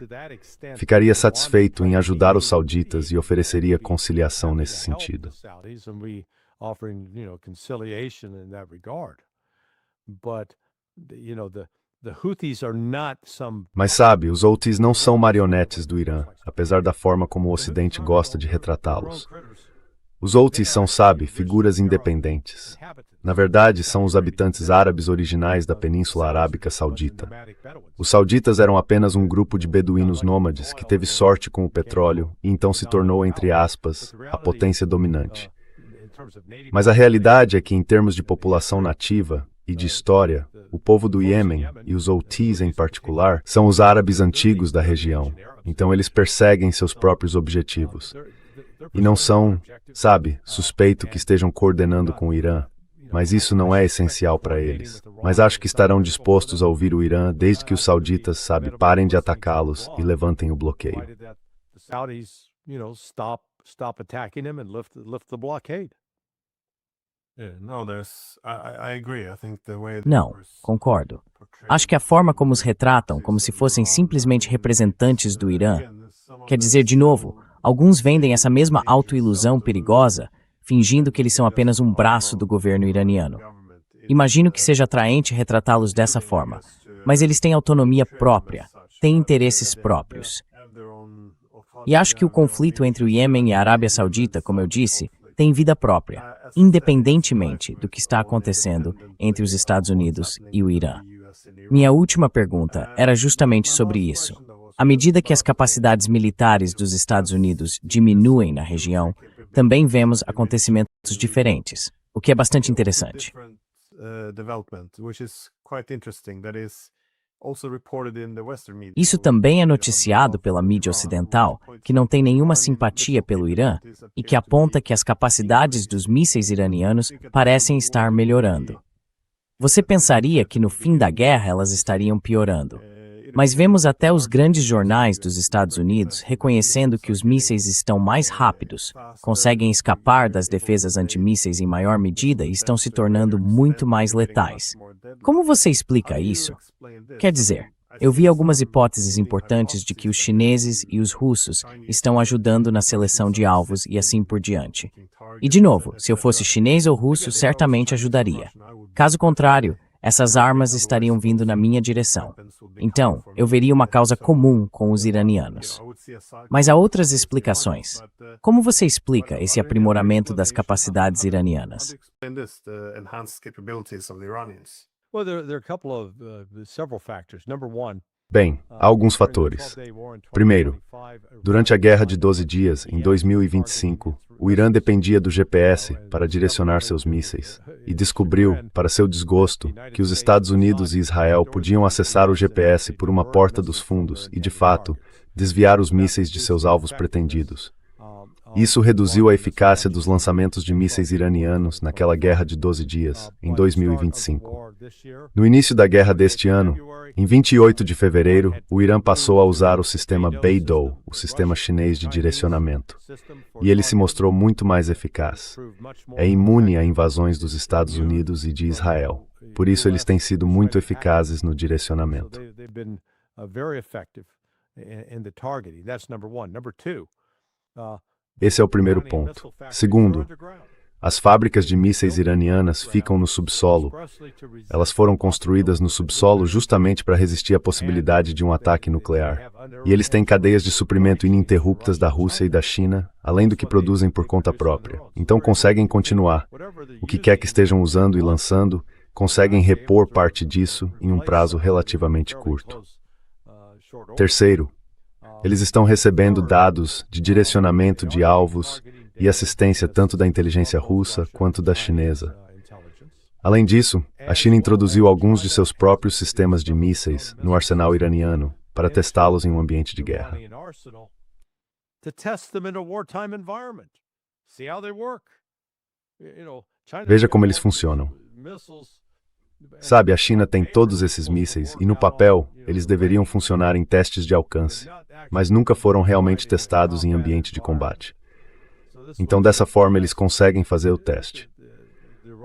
Ficaria satisfeito em ajudar os sauditas e ofereceria conciliação nesse sentido. Mas sabe, os Houthis não são marionetes do Irã, apesar da forma como o Ocidente gosta de retratá-los. Os Houthis são, sabe, figuras independentes. Na verdade, são os habitantes árabes originais da Península Arábica Saudita. Os sauditas eram apenas um grupo de beduínos nômades que teve sorte com o petróleo e então se tornou, entre aspas, a potência dominante. Mas a realidade é que, em termos de população nativa e de história, o povo do Iêmen, e os Houthis em particular, são os árabes antigos da região. Então eles perseguem seus próprios objetivos. E não são, sabe, suspeito que estejam coordenando com o Irã. Mas isso não é essencial para eles. Mas acho que estarão dispostos a ouvir o Irã desde que os sauditas, sabe, parem de atacá-los e levantem o bloqueio.
Não, concordo. Acho que a forma como os retratam, como se fossem simplesmente representantes do Irã, quer dizer, de novo, alguns vendem essa mesma autoilusão perigosa, fingindo que eles são apenas um braço do governo iraniano. Imagino que seja atraente retratá-los dessa forma, mas eles têm autonomia própria, têm interesses próprios. E acho que o conflito entre o Iêmen e a Arábia Saudita, como eu disse, tem vida própria, independentemente do que está acontecendo entre os Estados Unidos e o Irã. Minha última pergunta era justamente sobre isso. À medida que as capacidades militares dos Estados Unidos diminuem na região, também vemos acontecimentos diferentes, o que é bastante interessante. Isso também é noticiado pela mídia ocidental, que não tem nenhuma simpatia pelo Irã e que aponta que as capacidades dos mísseis iranianos parecem estar melhorando. Você pensaria que no fim da guerra elas estariam piorando. Mas vemos até os grandes jornais dos Estados Unidos reconhecendo que os mísseis estão mais rápidos, conseguem escapar das defesas antimísseis em maior medida e estão se tornando muito mais letais. Como você explica isso? Quer dizer, eu vi algumas hipóteses importantes de que os chineses e os russos estão ajudando na seleção de alvos e assim por diante. E de novo, se eu fosse chinês ou russo, certamente ajudaria. Caso contrário, essas armas estariam vindo na minha direção. Então, eu veria uma causa comum com os iranianos. Mas há outras explicações. Como você explica esse aprimoramento das capacidades iranianas?
Bem, há alguns fatores. Primeiro, durante a Guerra de 12 Dias, em 2025, o Irã dependia do GPS para direcionar seus mísseis e descobriu, para seu desgosto, que os Estados Unidos e Israel podiam acessar o GPS por uma porta dos fundos e, de fato, desviar os mísseis de seus alvos pretendidos. Isso reduziu a eficácia dos lançamentos de mísseis iranianos naquela Guerra de 12 Dias, em 2025. No início da guerra deste ano, em 28 de fevereiro, o Irã passou a usar o sistema Beidou, o sistema chinês de direcionamento, e ele se mostrou muito mais eficaz. É imune a invasões dos Estados Unidos e de Israel. Por isso, eles têm sido muito eficazes no direcionamento. Esse é o primeiro ponto. Segundo, as fábricas de mísseis iranianas ficam no subsolo. Elas foram construídas no subsolo justamente para resistir à possibilidade de um ataque nuclear. E eles têm cadeias de suprimento ininterruptas da Rússia e da China, além do que produzem por conta própria. Então conseguem continuar. O que quer que estejam usando e lançando, conseguem repor parte disso em um prazo relativamente curto. Terceiro, eles estão recebendo dados de direcionamento de alvos e assistência tanto da inteligência russa quanto da chinesa. Além disso, a China introduziu alguns de seus próprios sistemas de mísseis no arsenal iraniano para testá-los em um ambiente de guerra. Veja como eles funcionam. Sabe, a China tem todos esses mísseis e, no papel, eles deveriam funcionar em testes de alcance, mas nunca foram realmente testados em ambiente de combate. Então, dessa forma, eles conseguem fazer o teste.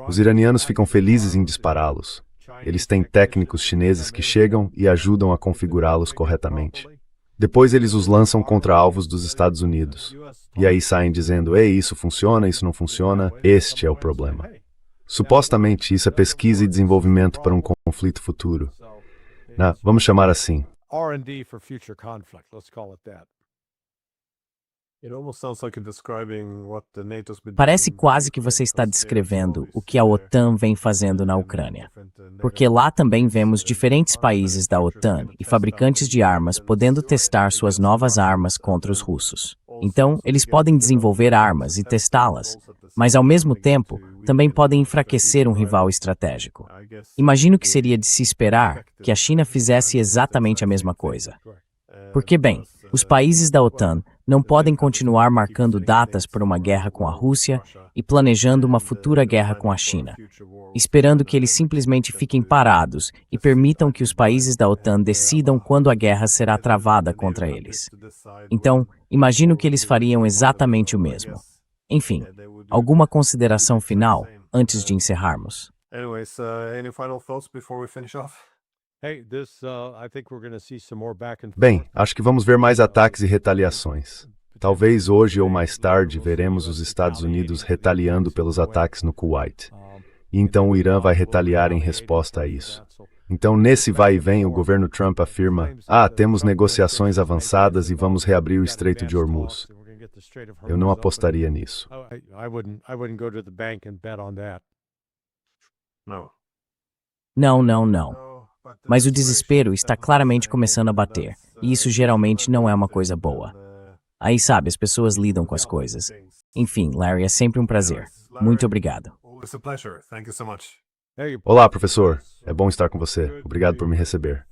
Os iranianos ficam felizes em dispará-los. Eles têm técnicos chineses que chegam e ajudam a configurá-los corretamente. Depois, eles os lançam contra alvos dos Estados Unidos. E aí saem dizendo, ei, isso funciona, isso não funciona, este é o problema. Supostamente, isso é pesquisa e desenvolvimento para um conflito futuro. Vamos chamar assim.
Parece quase que você está descrevendo o que a OTAN vem fazendo na Ucrânia. Porque lá também vemos diferentes países da OTAN e fabricantes de armas podendo testar suas novas armas contra os russos. Então, eles podem desenvolver armas e testá-las, mas ao mesmo tempo, também podem enfraquecer um rival estratégico. Imagino que seria de se esperar que a China fizesse exatamente a mesma coisa. Porque, bem, os países da OTAN não podem continuar marcando datas para uma guerra com a Rússia e planejando uma futura guerra com a China, esperando que eles simplesmente fiquem parados e permitam que os países da OTAN decidam quando a guerra será travada contra eles. Então, imagino que eles fariam exatamente o mesmo. Enfim, alguma consideração final antes de encerrarmos?
Bem, acho que vamos ver mais ataques e retaliações. Talvez hoje ou mais tarde veremos os Estados Unidos retaliando pelos ataques no Kuwait. E então o Irã vai retaliar em resposta a isso. Então, nesse vai e vem, o governo Trump afirma: temos negociações avançadas e vamos reabrir o Estreito de Hormuz. Eu não apostaria nisso.
Não. Mas o desespero está claramente começando a bater, e isso geralmente não é uma coisa boa. Aí, sabe, as pessoas lidam com as coisas. Enfim, Larry, é sempre um prazer. Muito obrigado.
Olá, professor. É bom estar com você. Obrigado por me receber.